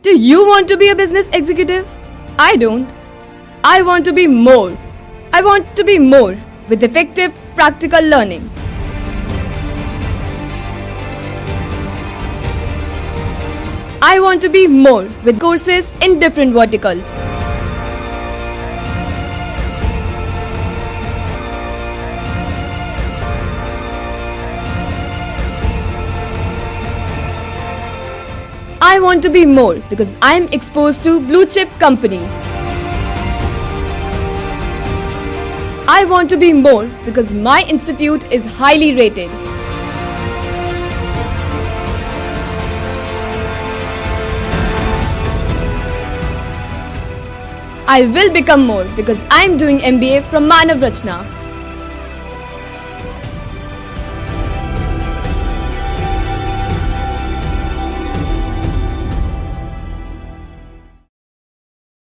Do you want to be a business executive? I don't. I want to be more. I want to be more with effective practical learning. I want to be more with courses in different verticals. I want to be more because I'm exposed to blue chip companies. I want to be more because my institute is highly rated. I will become more because I'm doing MBA from Manav Rachna.